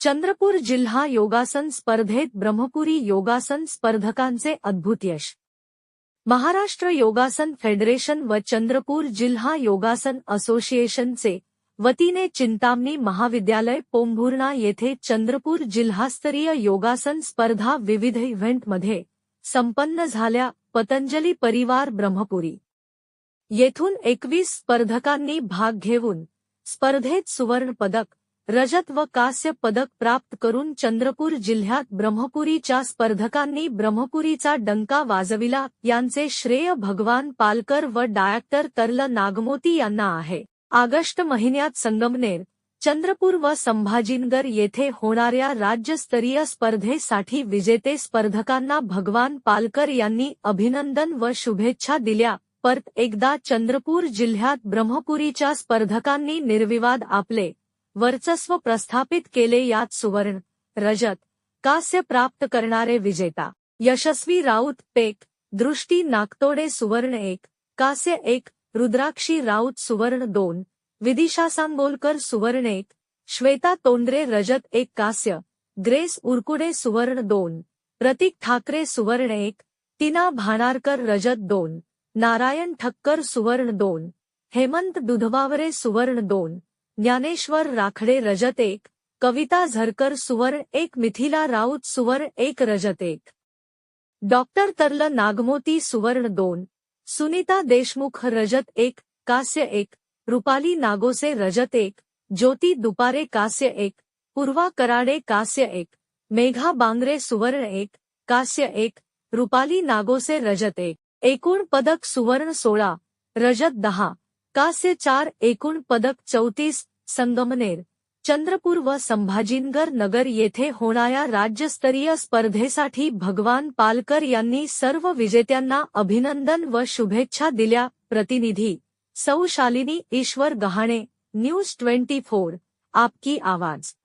चंद्रपूर जिल्हा योगासन स्पर्धेत ब्रह्मपुरी योगासन स्पर्धकांचे अद्भुत यश। महाराष्ट्र योगासन फेडरेशन व चंद्रपूर जिल्हा योगासन असोसिएशनचे वतीने चिंतामणी महाविद्यालय पोंभुर्णा येथे चंद्रपूर जिल्हास्तरीय योगासन स्पर्धा विविध इव्हेंटमध्ये संपन्न झाल्या। पतंजली परिवार ब्रह्मपुरी येथून 21 स्पर्धकांनी भाग घेऊन स्पर्धेत सुवर्ण पदक, रजत व कांस्य पदक प्राप्त करून चंद्रपूर जिल्ह्यात ब्रह्मपुरीच्या स्पर्धकांनी ब्रह्मपुरीचा डंका वाजविला। यांचे श्रेय भगवान पालकर व डायरेक्टर तरल नागमोती यांना आहे। ऑगस्ट महिन्यात संगमनेर, चंद्रपूर व संभाजीनगर येथे होणाऱ्या राज्यस्तरीय स्पर्धेसाठी विजेते स्पर्धकांना भगवान पालकर यांनी अभिनंदन व शुभेच्छा दिल्या। परत एकदा चंद्रपूर जिल्ह्यात ब्रह्मपुरीच्या स्पर्धकांनी निर्विवाद आपले वर्चस्व प्रस्थापित केले। यात सुवर्ण, रजत, कांस्य प्राप्त करणारे विजेता यशस्वी राऊत पेक, दृष्टी नागतोडे सुवर्ण 1, कांस्य 1, रुद्राक्षी राऊत सुवर्ण 2, विदिशा सांगोलकर सुवर्ण 1, श्वेता तोंडरे रजत 1 कांस्य, ग्रेस उरकुडे सुवर्ण 2, प्रतीक ठाकरे सुवर्ण 1, टीना भाणारकर रजत 2, नारायण ठक्कर सुवर्ण 2, हेमंत दुधवावरे सुवर्ण 2, ज्ञानेश्वर राखडे रजत 1, कविता झरकर सुवर्ण 1, मिथिला राऊत सुवर्ण 1 रजत 1, डॉक्टर तरल नागमोती सुवर्ण 2, सुनीता देशमुख रजत 1, कांस्य 1, रुपाली नागोसे रजत 1, ज्योती दुपारे कांस्य 1, पूर्वा कराडे कांस्य 1, मेघा बांगरे सुवर्ण 1, कांस्य 1, रुपाली नागोसे रजत 1। एकूण पदक सुवर्ण 16, रजत 10, कांस्य 4, एकूण पदक 34। संगमनेर, चंद्रपूर व संभाजीनगर नगर येथे होणाऱ्या राज्यस्तरीय स्पर्धेसाठी भगवान पालकर यांनी सर्व विजेत्यांना अभिनंदन व शुभेच्छा दिल्या। प्रतिनिधी सौ शालिनी ईश्वर गहाणे, न्यूज 24, आपकी आवाज।